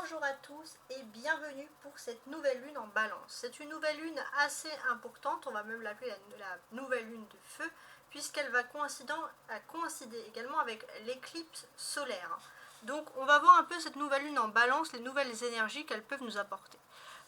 Bonjour à tous et bienvenue pour cette nouvelle lune en balance. C'est une nouvelle lune assez importante, on va même l'appeler la nouvelle lune de feu, puisqu'elle va coïncider également avec l'éclipse solaire. Donc on va voir un peu cette nouvelle lune en balance, les nouvelles énergies qu'elles peuvent nous apporter.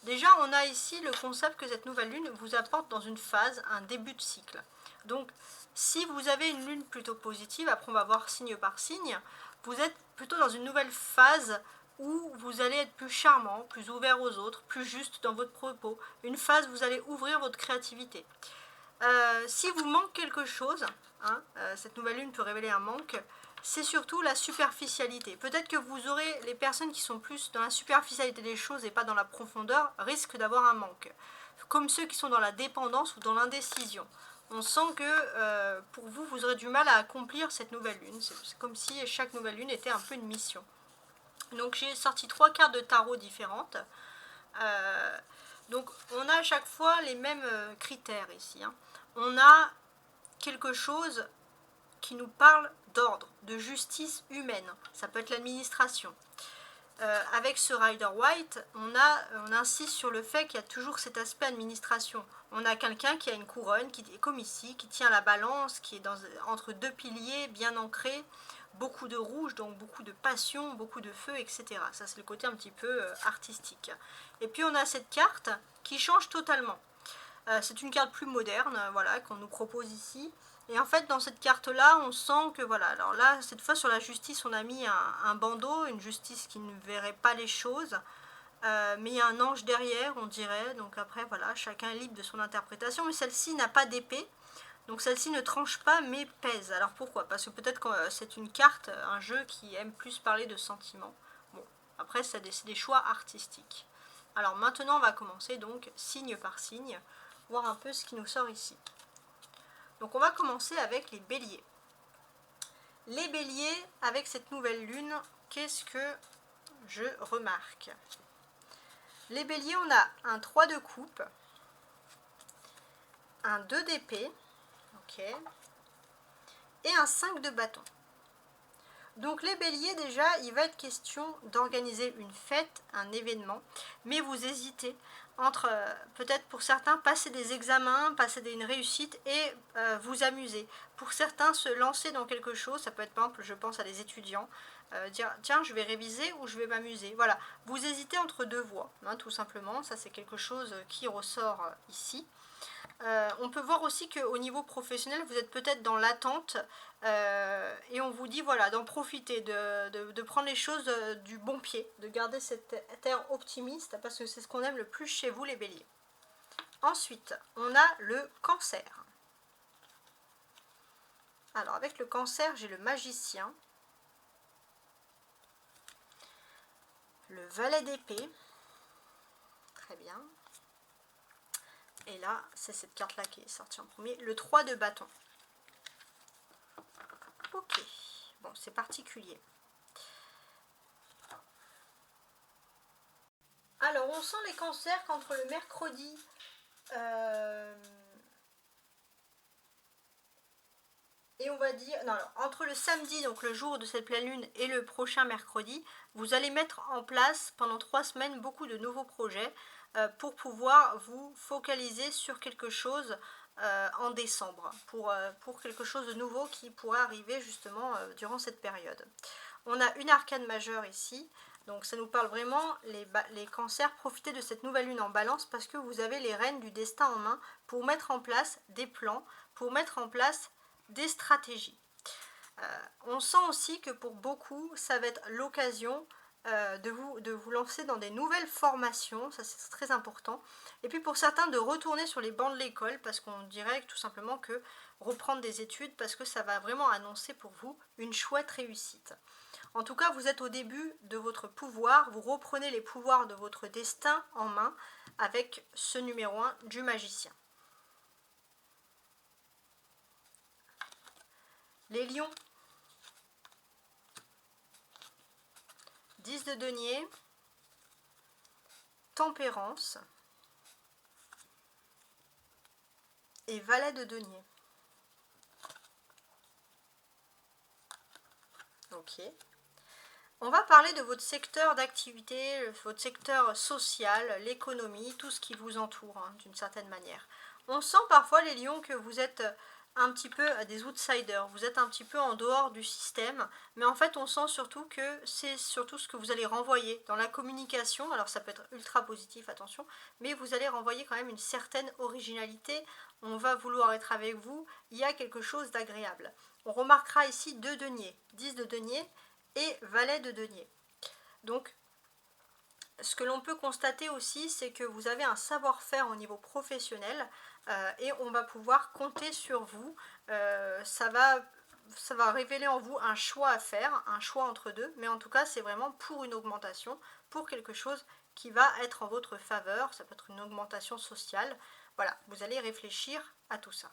Déjà on a ici le concept que cette nouvelle lune vous apporte dans une phase, un début de cycle. Donc si vous avez une lune plutôt positive, après on va voir signe par signe, vous êtes plutôt dans une nouvelle phase où vous allez être plus charmant, plus ouvert aux autres, plus juste dans votre propos. Une phase où vous allez ouvrir votre créativité. Si vous manque quelque chose, cette nouvelle lune peut révéler un manque, c'est surtout la superficialité. Peut-être que vous aurez, les personnes qui sont plus dans la superficialité des choses et pas dans la profondeur, risquent d'avoir un manque. Comme ceux qui sont dans la dépendance ou dans l'indécision. On sent que pour vous, vous aurez du mal à accomplir cette nouvelle lune. C'est comme si chaque nouvelle lune était un peu une mission. Donc j'ai sorti 3 cartes de tarot différentes. Donc on a à chaque fois les mêmes critères ici. On a quelque chose qui nous parle d'ordre, de justice humaine. Ça peut être l'administration. Avec ce Rider White, on insiste sur le fait qu'il y a toujours cet aspect administration. On a quelqu'un qui a une couronne, qui est comme ici, qui tient la balance, qui est entre deux piliers bien ancrés, beaucoup de rouge, donc beaucoup de passion, beaucoup de feu, etc. Ça c'est le côté un petit peu artistique. Et puis on a cette carte qui change totalement. C'est une carte plus moderne, voilà, qu'on nous propose ici. Et en fait, dans cette carte-là, on sent que, voilà, alors là, cette fois, sur la justice, on a mis un bandeau, une justice qui ne verrait pas les choses. Mais il y a un ange derrière, on dirait. Donc après, voilà, chacun est libre de son interprétation. Mais celle-ci n'a pas d'épée. Donc celle-ci ne tranche pas, mais pèse. Alors pourquoi? Parce que peut-être que c'est une carte, un jeu qui aime plus parler de sentiments. Bon, après, c'est des choix artistiques. Alors maintenant, on va commencer donc signe par signe, voir un peu ce qui nous sort ici. Donc on va commencer avec les béliers. Les béliers, avec cette nouvelle lune, qu'est-ce que je remarque? Les béliers, on a un 3 de coupe, un 2 d'épée, ok, et un 5 de bâton. Donc les béliers, déjà, il va être question d'organiser une fête, un événement, mais vous hésitez entre, peut-être pour certains, passer des examens, passer une réussite et vous amuser. Pour certains, se lancer dans quelque chose, ça peut être par exemple, je pense à des étudiants, dire tiens, je vais réviser ou je vais m'amuser. Voilà, vous hésitez entre deux voies, tout simplement, ça c'est quelque chose qui ressort ici. On peut voir aussi qu'au niveau professionnel, vous êtes peut-être dans l'attente et on vous dit voilà, d'en profiter, de prendre les choses du bon pied, de garder cet air optimiste parce que c'est ce qu'on aime le plus chez vous les béliers. Ensuite, on a le cancer. Alors avec le cancer, j'ai le magicien, le valet d'épée, très bien. Et là, c'est cette carte-là qui est sortie en premier, le 3 de bâton. Ok, bon, c'est particulier. Alors, on sent les cancers qu'entre le mercredi et on va dire, non, alors, entre le samedi, donc le jour de cette pleine lune, et le prochain mercredi, vous allez mettre en place pendant 3 semaines beaucoup de nouveaux projets pour pouvoir vous focaliser sur quelque chose en décembre, pour quelque chose de nouveau qui pourrait arriver justement durant cette période. On a une arcane majeure ici, donc ça nous parle vraiment, les cancers, profitez de cette nouvelle lune en balance parce que vous avez les rênes du destin en main pour mettre en place des plans, pour mettre en place des stratégies. On sent aussi que pour beaucoup, ça va être l'occasion de vous lancer dans des nouvelles formations, ça c'est très important. Et puis pour certains, de retourner sur les bancs de l'école, parce qu'on dirait tout simplement que reprendre des études, parce que ça va vraiment annoncer pour vous une chouette réussite. En tout cas, vous êtes au début de votre pouvoir, vous reprenez les pouvoirs de votre destin en main avec ce numéro 1 du magicien. Les lions, 10 de denier, tempérance et valet de denier. Ok. On va parler de votre secteur d'activité, votre secteur social, l'économie, tout ce qui vous entoure, hein, d'une certaine manière. On sent parfois, les lions, que vous êtes un petit peu des outsiders, vous êtes un petit peu en dehors du système, mais en fait on sent surtout que c'est surtout ce que vous allez renvoyer dans la communication. Alors ça peut être ultra positif, attention, mais vous allez renvoyer quand même une certaine originalité, on va vouloir être avec vous, il y a quelque chose d'agréable. On remarquera ici 2 deniers, 10 de denier et valet de denier. Donc ce que l'on peut constater aussi, c'est que vous avez un savoir-faire au niveau professionnel et on va pouvoir compter sur vous. Ça va révéler en vous un choix à faire, un choix entre deux, mais en tout cas c'est vraiment pour une augmentation, pour quelque chose qui va être en votre faveur. Ça peut être une augmentation sociale. Voilà, vous allez réfléchir à tout ça.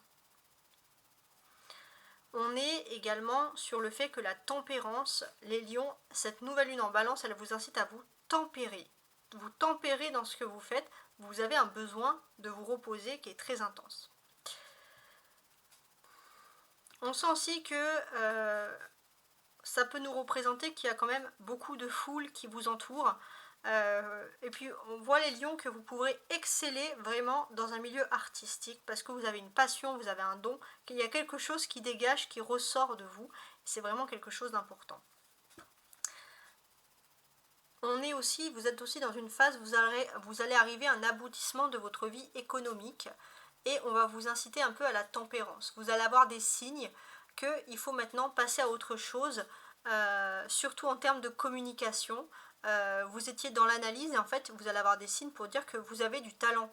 On est également sur le fait que la tempérance, les lions, cette nouvelle lune en balance, elle vous incite à vous tempérer. Vous tempérer dans ce que vous faites. Vous avez un besoin de vous reposer qui est très intense. On sent aussi que ça peut nous représenter qu'il y a quand même beaucoup de foule qui vous entoure. Et puis on voit, les lions, que vous pourrez exceller vraiment dans un milieu artistique parce que vous avez une passion, vous avez un don, qu'il y a quelque chose qui dégage, qui ressort de vous. C'est vraiment quelque chose d'important. Vous êtes aussi dans une phase où vous allez arriver à un aboutissement de votre vie économique et on va vous inciter un peu à la tempérance. Vous allez avoir des signes qu'il faut maintenant passer à autre chose, surtout en termes de communication. Vous étiez dans l'analyse et en fait vous allez avoir des signes pour dire que vous avez du talent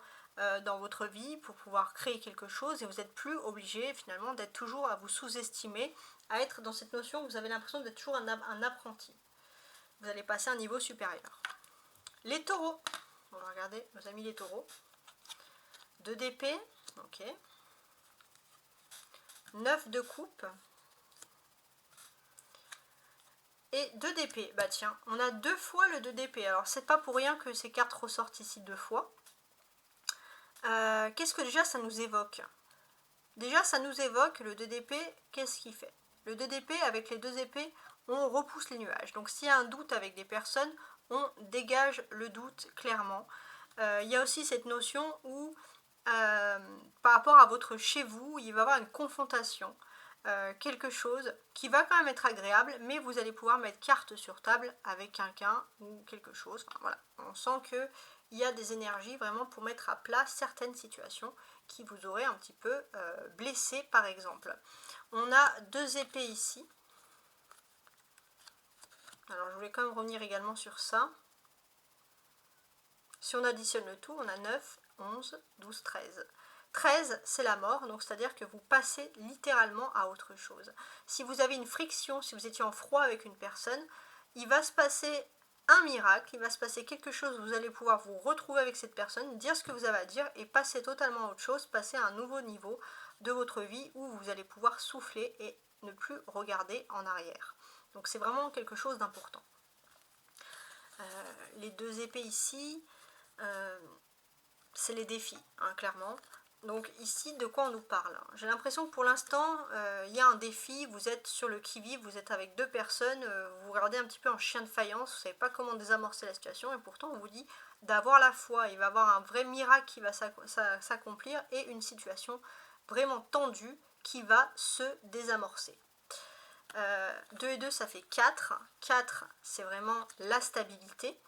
dans votre vie pour pouvoir créer quelque chose et vous n'êtes plus obligé finalement d'être toujours à vous sous-estimer, à être dans cette notion où vous avez l'impression d'être toujours un apprenti. Vous allez passer à un niveau supérieur. Les taureaux, on va regarder nos amis les taureaux. 2 d'épée, ok. 9 de coupe. Et 2 d'épée. Bah tiens, on a 2 fois le 2 d'épée. Alors c'est pas pour rien que ces cartes ressortent ici 2 fois. Qu'est-ce que déjà ça nous évoque? Déjà ça nous évoque le 2 d'épée, qu'est-ce qu'il fait? Le 2 d'épée, avec les 2 épées, on repousse les nuages. Donc s'il y a un doute avec des personnes, on dégage le doute clairement. Il y a aussi cette notion où, par rapport à votre chez vous, il va y avoir une confrontation. Quelque chose qui va quand même être agréable, mais vous allez pouvoir mettre carte sur table avec quelqu'un ou quelque chose. Enfin, voilà. On sent qu'il y a des énergies vraiment pour mettre à plat certaines situations qui vous auraient un petit peu blessé, par exemple. On a 2 épées ici. Alors je voulais quand même revenir également sur ça. Si on additionne le tout, on a 9, 11, 12, 13. 13, c'est la mort, donc c'est-à-dire que vous passez littéralement à autre chose. Si vous avez une friction, si vous étiez en froid avec une personne, il va se passer un miracle, il va se passer quelque chose, vous allez pouvoir vous retrouver avec cette personne, dire ce que vous avez à dire et passer totalement à autre chose, passer à un nouveau niveau de votre vie où vous allez pouvoir souffler et ne plus regarder en arrière. Donc c'est vraiment quelque chose d'important. Les 2 épées ici, c'est les défis, hein, clairement. Donc ici, de quoi on nous parle? J'ai l'impression que pour l'instant, il y a un défi, vous êtes sur le qui-vive, vous êtes avec 2 personnes, vous regardez un petit peu en chien de faïence, vous ne savez pas comment désamorcer la situation, et pourtant on vous dit d'avoir la foi, il va y avoir un vrai miracle qui va s'accomplir, et une situation vraiment tendue qui va se désamorcer. 2 et 2, ça fait 4. 4, c'est vraiment la stabilité.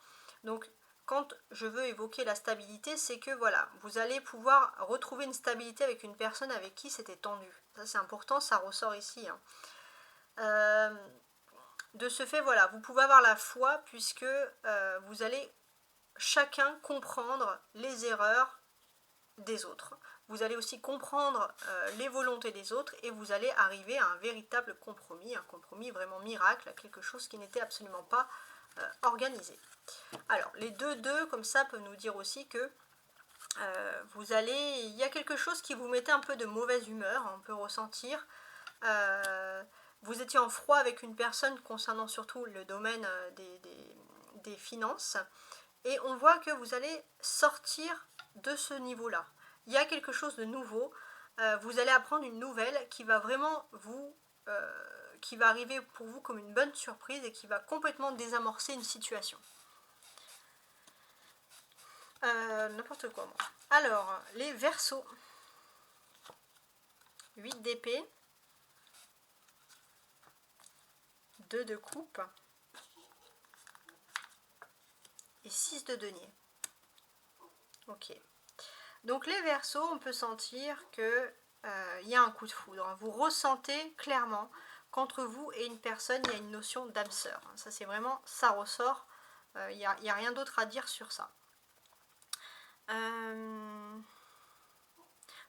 Donc quand je veux évoquer la stabilité, c'est que voilà, vous allez pouvoir retrouver une stabilité avec une personne avec qui c'était tendu. Ça c'est important, ça ressort ici. Hein. De ce fait, voilà, vous pouvez avoir la foi puisque vous allez chacun comprendre les erreurs des autres. Vous allez aussi comprendre les volontés des autres et vous allez arriver à un véritable compromis, un compromis vraiment miracle, quelque chose qui n'était absolument pas organisé. Alors, les 2-2, comme ça, peuvent nous dire aussi que il y a quelque chose qui vous mettait un peu de mauvaise humeur, on peut ressentir. Vous étiez en froid avec une personne concernant surtout le domaine des finances. Et on voit que vous allez sortir de ce niveau-là. Il y a quelque chose de nouveau. Vous allez apprendre une nouvelle qui va vraiment vous qui va arriver pour vous comme une bonne surprise et qui va complètement désamorcer une situation. N'importe quoi, moi. Alors, les Verseaux. 8 d'épée. 2 de coupe. Et 6 de denier. Ok. Donc les Verseaux, on peut sentir que y a un coup de foudre. Vous ressentez clairement qu'entre vous et une personne, il y a une notion d'âme sœur. Ça, c'est vraiment, ça ressort. Il n'y a rien d'autre à dire sur ça.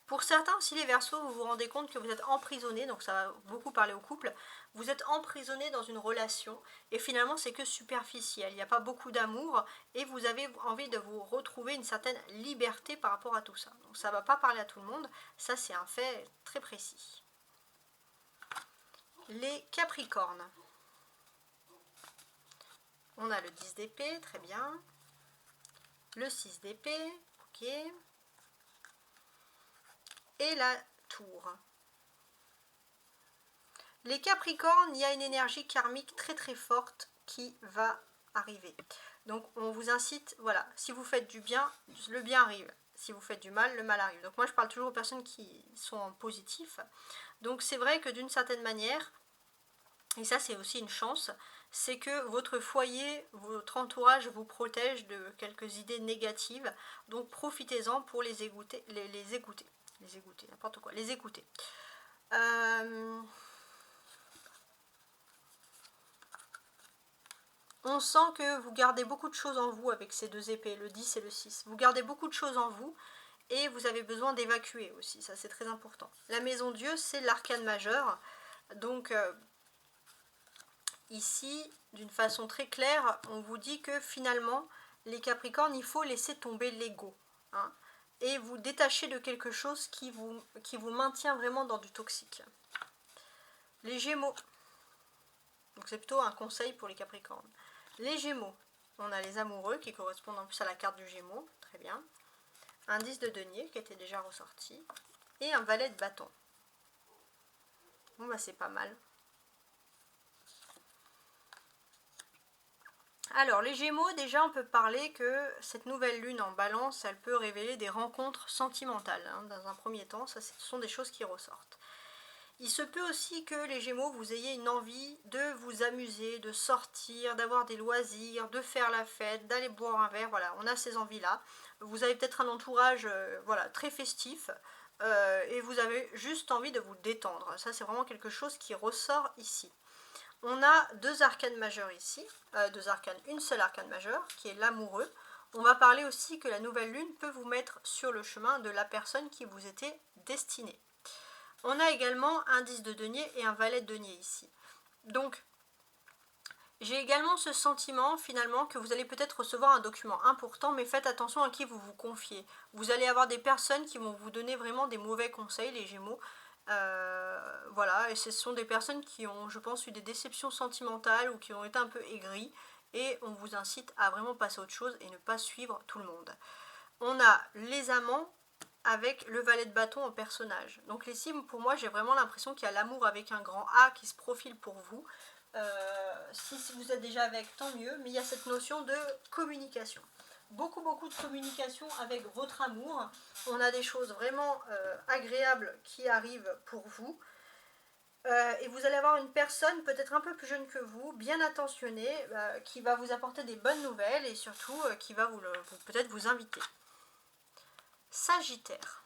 Pour certains aussi, les Verseaux, vous vous rendez compte que vous êtes emprisonné, donc ça va beaucoup parler au couple, vous êtes emprisonné dans une relation et finalement c'est que superficiel, il n'y a pas beaucoup d'amour et vous avez envie de vous retrouver une certaine liberté par rapport à tout ça. Donc ça ne va pas parler à tout le monde, ça c'est un fait très précis. Les Capricornes. On a le 10 d'épée, très bien. Le 6 d'épée, ok. Et la tour. Les Capricornes, il y a une énergie karmique très très forte qui va arriver. Donc on vous incite, voilà, si vous faites du bien, le bien arrive. Si vous faites du mal, le mal arrive. Donc moi je parle toujours aux personnes qui sont en positif. Donc c'est vrai que d'une certaine manière, et ça c'est aussi une chance, c'est que votre foyer, votre entourage vous protège de quelques idées négatives. Donc profitez-en pour les écouter, les écouter, n'importe quoi, les écouter. On sent que vous gardez beaucoup de choses en vous avec ces deux épées, le 10 et le 6. Vous gardez beaucoup de choses en vous et vous avez besoin d'évacuer aussi, ça c'est très important. La maison Dieu, c'est l'arcane majeur. Donc ici, d'une façon très claire, on vous dit que finalement, les Capricornes, il faut laisser tomber l'ego. Hein, et vous détacher de quelque chose qui vous maintient vraiment dans du toxique. Les Gémeaux. Donc c'est plutôt un conseil pour les Capricornes. Les Gémeaux, on a les amoureux qui correspondent en plus à la carte du Gémeaux, très bien. Un 10 de denier qui était déjà ressorti. Et un valet de bâton. Bon bah c'est pas mal. Alors les Gémeaux, déjà on peut parler que cette nouvelle lune en balance, elle peut révéler des rencontres sentimentales. Hein, dans un premier temps, ça, ce sont des choses qui ressortent. Il se peut aussi que les Gémeaux, vous ayez une envie de vous amuser, de sortir, d'avoir des loisirs, de faire la fête, d'aller boire un verre. Voilà, on a ces envies-là. Vous avez peut-être un entourage voilà, très festif et vous avez juste envie de vous détendre. Ça, c'est vraiment quelque chose qui ressort ici. On a deux arcanes majeures ici, une seule arcane majeure qui est l'amoureux. On va parler aussi que la nouvelle lune peut vous mettre sur le chemin de la personne qui vous était destinée. On a également un 10 de denier et un valet de denier ici. Donc, j'ai également ce sentiment finalement que vous allez peut-être recevoir un document important, mais faites attention à qui vous vous confiez. Vous allez avoir des personnes qui vont vous donner vraiment des mauvais conseils, les Gémeaux. Voilà, et ce sont des personnes qui ont, je pense, eu des déceptions sentimentales ou qui ont été un peu aigries. Et on vous incite à vraiment passer à autre chose et ne pas suivre tout le monde. On a les amants avec le valet de bâton en personnage. Donc ici, pour moi, j'ai vraiment l'impression qu'il y a l'amour avec un grand A qui se profile pour vous. Si vous êtes déjà avec, tant mieux, mais il y a cette notion de communication. Beaucoup de communication avec votre amour. On a des choses vraiment agréables qui arrivent pour vous. Et vous allez avoir une personne peut-être un peu plus jeune que vous, bien attentionnée, qui va vous apporter des bonnes nouvelles et surtout qui va peut-être vous inviter. Sagittaire.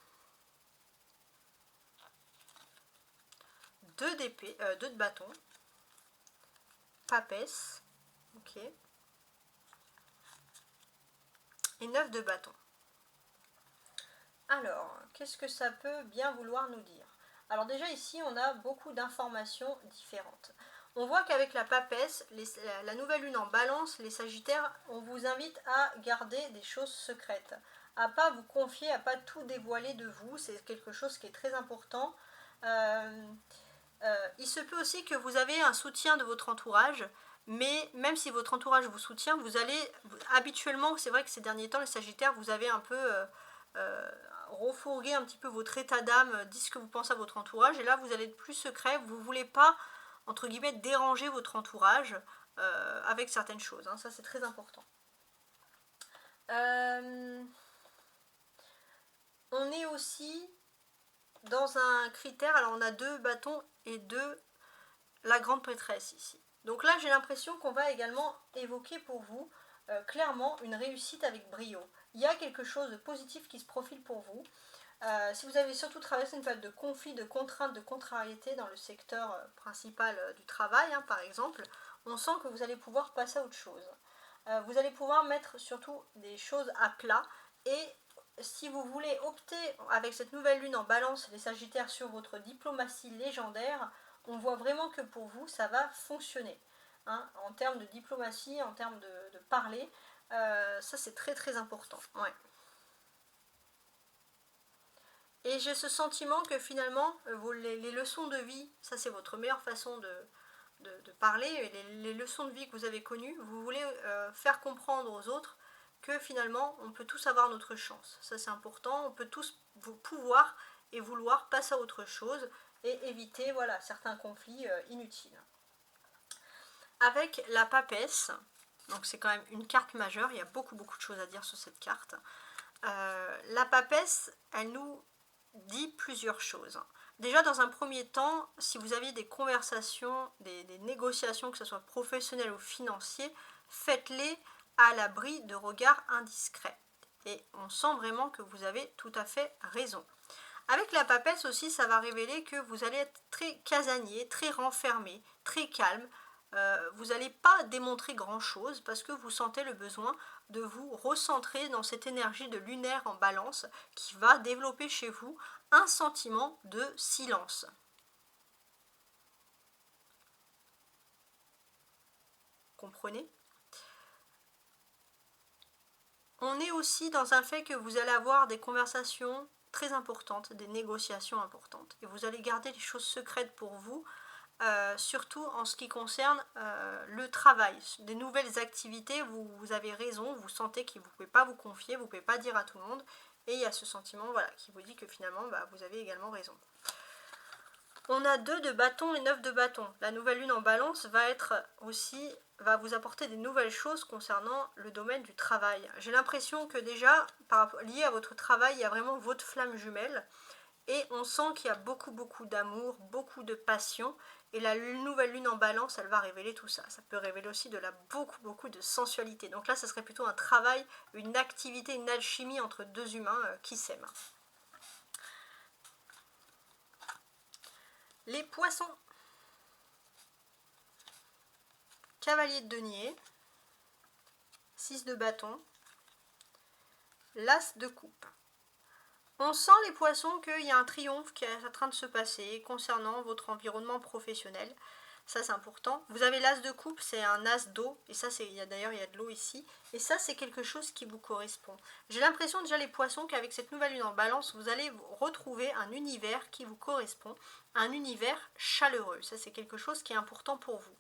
2 d'épée, 2 de bâton. Papesse. Ok. Et 9 de bâton. Alors, qu'est-ce que ça peut bien vouloir nous dire? Alors déjà ici, on a beaucoup d'informations différentes. On voit qu'avec la papesse, la nouvelle lune en balance, les sagittaires, on vous invite à garder des choses secrètes. À pas vous confier, à pas tout dévoiler de vous. C'est quelque chose qui est très important. Il se peut aussi que vous avez un soutien de votre entourage. Mais même si votre entourage vous soutient, vous allez, habituellement, c'est vrai que ces derniers temps, les sagittaires, vous avez un peu refourgué un petit peu votre état d'âme, dit ce que vous pensez à votre entourage, et là vous allez être plus secret, vous ne voulez pas entre guillemets, déranger votre entourage avec certaines choses. Hein. Ça, c'est très important. On est aussi dans un critère, alors on a 2 bâtons et 2 la grande prêtresse ici. Donc là, j'ai l'impression qu'on va également évoquer pour vous clairement une réussite avec brio. Il y a quelque chose de positif qui se profile pour vous. Si vous avez surtout traversé une période de conflit, de contraintes, de contrariété dans le secteur principal du travail, hein, par exemple, on sent que vous allez pouvoir passer à autre chose. Vous allez pouvoir mettre surtout des choses à plat et si vous voulez opter avec cette nouvelle lune en balance, les sagittaires, sur votre diplomatie légendaire, on voit vraiment que pour vous, ça va fonctionner. Hein, en termes de diplomatie, en termes de parler, ça c'est très très important. Ouais. Et j'ai ce sentiment que finalement, les leçons de vie, ça c'est votre meilleure façon de parler, les leçons de vie que vous avez connues, vous voulez faire comprendre aux autres que finalement, on peut tous avoir notre chance. Ça c'est important, on peut tous pouvoir et vouloir passer à autre chose et éviter voilà, certains conflits inutiles. Avec la papesse, donc c'est quand même une carte majeure, il y a beaucoup de choses à dire sur cette carte. La papesse, elle nous dit plusieurs choses. Déjà, dans un premier temps, si vous aviez des conversations, des négociations, que ce soit professionnelles ou financières, faites-les à l'abri de regards indiscrets. Et on sent vraiment que vous avez tout à fait raison. Avec la papesse aussi, ça va révéler que vous allez être très casanier, très renfermé, très calme. Vous n'allez pas démontrer grand-chose parce que vous sentez le besoin de vous recentrer dans cette énergie de lunaire en balance qui va développer chez vous un sentiment de silence. Comprenez ? On est aussi dans un fait que vous allez avoir des conversations très importantes, des négociations importantes. Et vous allez garder les choses secrètes pour vous, surtout en ce qui concerne le travail. Des nouvelles activités, vous avez raison, vous sentez que vous ne pouvez pas vous confier, vous ne pouvez pas dire à tout le monde. Et il y a ce sentiment voilà, qui vous dit que finalement, vous avez également raison. On a 2 de bâton et 9 de bâton. La nouvelle lune en balance va vous apporter des nouvelles choses concernant le domaine du travail. J'ai l'impression que déjà, lié à votre travail, il y a vraiment votre flamme jumelle. Et on sent qu'il y a beaucoup d'amour, beaucoup de passion. Et la nouvelle lune en balance, elle va révéler tout ça. Ça peut révéler aussi beaucoup de sensualité. Donc là, ça serait plutôt un travail, une activité, une alchimie entre 2 humains qui s'aiment. Les poissons. Cavalier de denier. 6 de bâton. L'as de coupe. On sent les poissons qu'il y a un triomphe qui est en train de se passer concernant votre environnement professionnel. Ça c'est important. Vous avez l'as de coupe, c'est un as d'eau. Et ça, d'ailleurs, il y a de l'eau ici. Et ça, c'est quelque chose qui vous correspond. J'ai l'impression déjà les poissons qu'avec cette nouvelle lune en balance, vous allez retrouver un univers qui vous correspond. Un univers chaleureux. Ça, c'est quelque chose qui est important pour vous.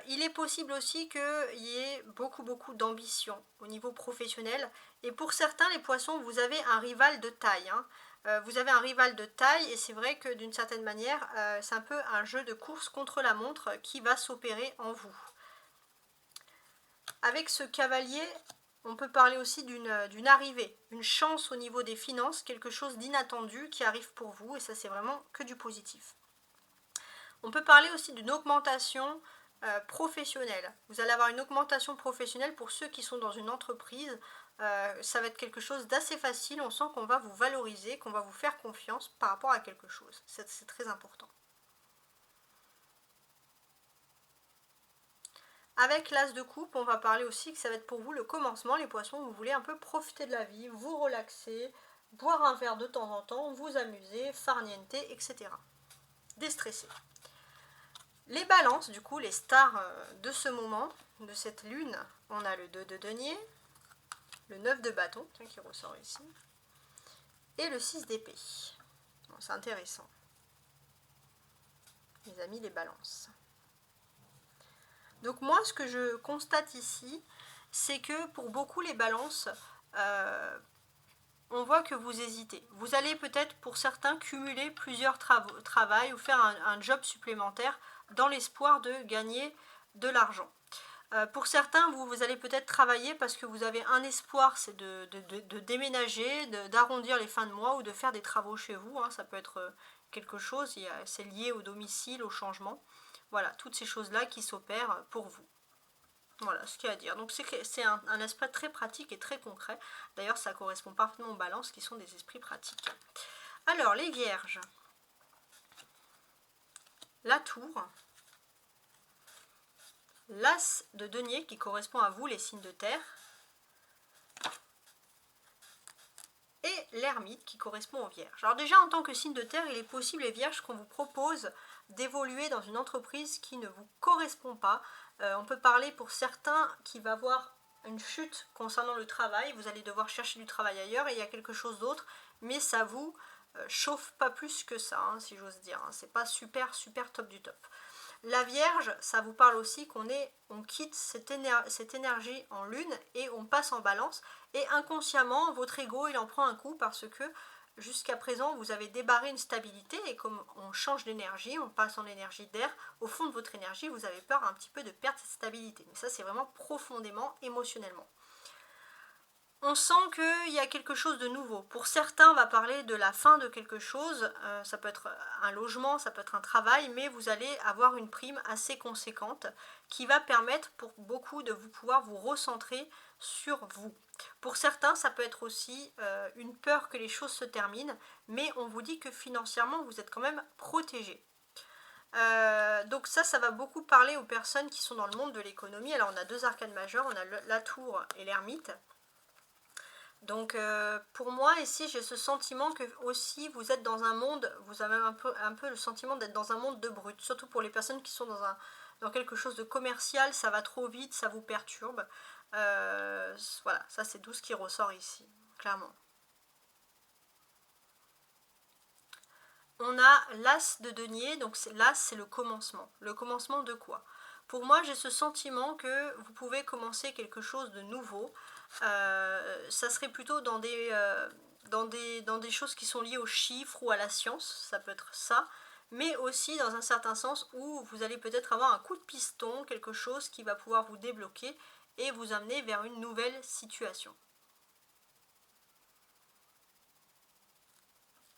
Il est possible aussi qu'il y ait beaucoup d'ambition au niveau professionnel. Et pour certains, les poissons, vous avez un rival de taille. Vous avez un rival de taille et c'est vrai que d'une certaine manière, c'est un peu un jeu de course contre la montre qui va s'opérer en vous. Avec ce cavalier, on peut parler aussi d'une arrivée, une chance au niveau des finances, quelque chose d'inattendu qui arrive pour vous et ça c'est vraiment que du positif. On peut parler aussi d'une augmentation professionnelle. Vous allez avoir une augmentation professionnelle pour ceux qui sont dans une entreprise. Ça va être quelque chose d'assez facile. On sent qu'on va vous valoriser, qu'on va vous faire confiance par rapport à quelque chose. C'est très important. Avec l'as de coupe, on va parler aussi que ça va être pour vous le commencement, les poissons. Vous voulez un peu profiter de la vie, vous relaxer, boire un verre de temps en temps, vous amuser, farniente, etc. Déstresser. Les balances, du coup, les stars de ce moment, de cette lune, on a le 2 de denier, le 9 de bâton, qui ressort ici, et le 6 d'épée. Bon, c'est intéressant. Les amis, les balances. Donc moi, ce que je constate ici, c'est que pour beaucoup les balances, on voit que vous hésitez. Vous allez peut-être pour certains cumuler plusieurs travaux ou faire un job supplémentaire dans l'espoir de gagner de l'argent. Pour certains, vous allez peut-être travailler parce que vous avez un espoir, c'est de déménager, d'arrondir les fins de mois ou de faire des travaux chez vous. Hein, ça peut être quelque chose, c'est lié au domicile, au changement. Voilà, toutes ces choses-là qui s'opèrent pour vous. Voilà ce qu'il y a à dire. Donc c'est un aspect très pratique et très concret. D'ailleurs, ça correspond parfaitement aux balances qui sont des esprits pratiques. Alors, les vierges. La tour. L'as de denier qui correspond à vous, les signes de terre. Et l'ermite qui correspond aux vierges. Alors déjà, en tant que signe de terre, il est possible, les vierges, qu'on vous propose d'évoluer dans une entreprise qui ne vous correspond pas. On peut parler pour certains qui va avoir une chute concernant le travail. Vous allez devoir chercher du travail ailleurs et il y a quelque chose d'autre. Mais ça vous chauffe pas plus que ça, hein, si j'ose dire. Hein. C'est pas super top du top. La Vierge, ça vous parle aussi on quitte cette énergie en lune et on passe en balance. Et inconsciemment, votre ego, il en prend un coup parce que jusqu'à présent, vous avez débarré une stabilité et comme on change d'énergie, on passe en énergie d'air, au fond de votre énergie, vous avez peur un petit peu de perdre cette stabilité. Mais ça, c'est vraiment profondément, émotionnellement. On sent qu'il y a quelque chose de nouveau. Pour certains, on va parler de la fin de quelque chose. Ça peut être un logement, ça peut être un travail, mais vous allez avoir une prime assez conséquente qui va permettre pour beaucoup de pouvoir vous recentrer sur vous. Pour certains, ça peut être aussi une peur que les choses se terminent, mais on vous dit que financièrement, vous êtes quand même protégé. Donc ça va beaucoup parler aux personnes qui sont dans le monde de l'économie. Alors on a deux arcanes majeures, on a la tour et l'ermite. Donc pour moi ici j'ai ce sentiment que aussi vous êtes dans un monde, vous avez un peu le sentiment d'être dans un monde de brut, surtout pour les personnes qui sont dans quelque chose de commercial, ça va trop vite, ça vous perturbe. Voilà, ça c'est tout ce qui ressort ici, clairement. On a l'as de denier, donc l'as c'est le commencement. Le commencement de quoi? Pour moi j'ai ce sentiment que vous pouvez commencer quelque chose de nouveau. Ça serait plutôt dans des choses qui sont liées aux chiffres ou à la science, ça peut être ça, mais aussi dans un certain sens où vous allez peut-être avoir un coup de piston, quelque chose qui va pouvoir vous débloquer et vous amener vers une nouvelle situation.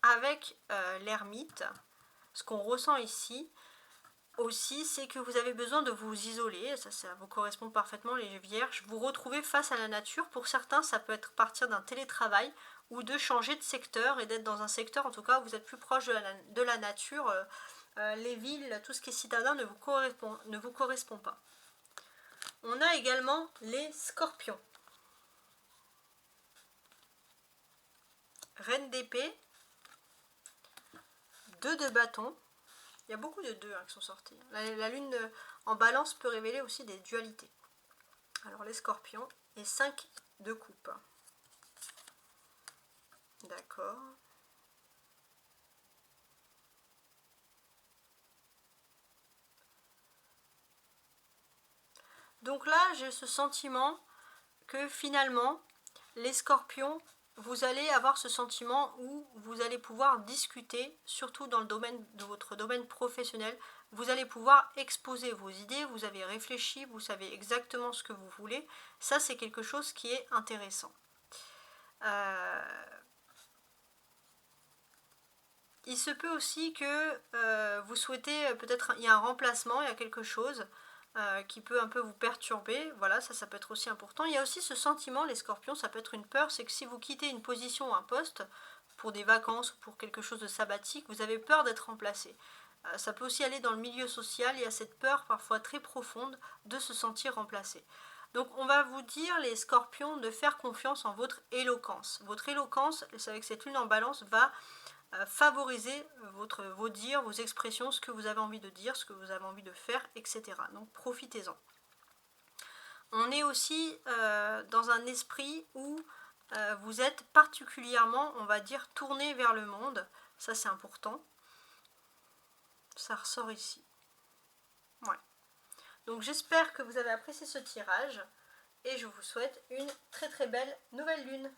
Avec l'ermite, ce qu'on ressent ici aussi, c'est que vous avez besoin de vous isoler, ça vous correspond parfaitement les vierges, vous retrouver face à la nature. Pour certains, ça peut être partir d'un télétravail ou de changer de secteur et d'être dans un secteur, en tout cas, où vous êtes plus proche de la nature. Les villes, tout ce qui est citadin ne vous correspond pas. On a également les scorpions. Reine d'épée, 2 de bâton. Il y a beaucoup de 2 qui sont sortis. La lune en balance peut révéler aussi des dualités. Alors les scorpions et 5 de coupe. D'accord. Donc là, j'ai ce sentiment que finalement, les scorpions, vous allez avoir ce sentiment où vous allez pouvoir discuter, surtout dans le domaine de votre domaine professionnel, vous allez pouvoir exposer vos idées, vous avez réfléchi, vous savez exactement ce que vous voulez. Ça, c'est quelque chose qui est intéressant. Il se peut aussi que vous souhaitez, peut-être il y a un remplacement, il y a quelque chose qui peut un peu vous perturber. Voilà, ça peut être aussi important. Il y a aussi ce sentiment, les scorpions, ça peut être une peur, c'est que si vous quittez une position ou un poste, pour des vacances ou pour quelque chose de sabbatique, vous avez peur d'être remplacé. Ça peut aussi aller dans le milieu social, il y a cette peur parfois très profonde de se sentir remplacé. Donc on va vous dire, les scorpions, de faire confiance en votre éloquence. Votre éloquence, avec cette lune en balance, va favoriser vos dires, vos expressions, ce que vous avez envie de dire, ce que vous avez envie de faire, etc. Donc profitez-en. On est aussi dans un esprit où vous êtes particulièrement, on va dire, tourné vers le monde. Ça c'est important. Ça ressort ici. Ouais. Donc j'espère que vous avez apprécié ce tirage et je vous souhaite une très très belle nouvelle lune.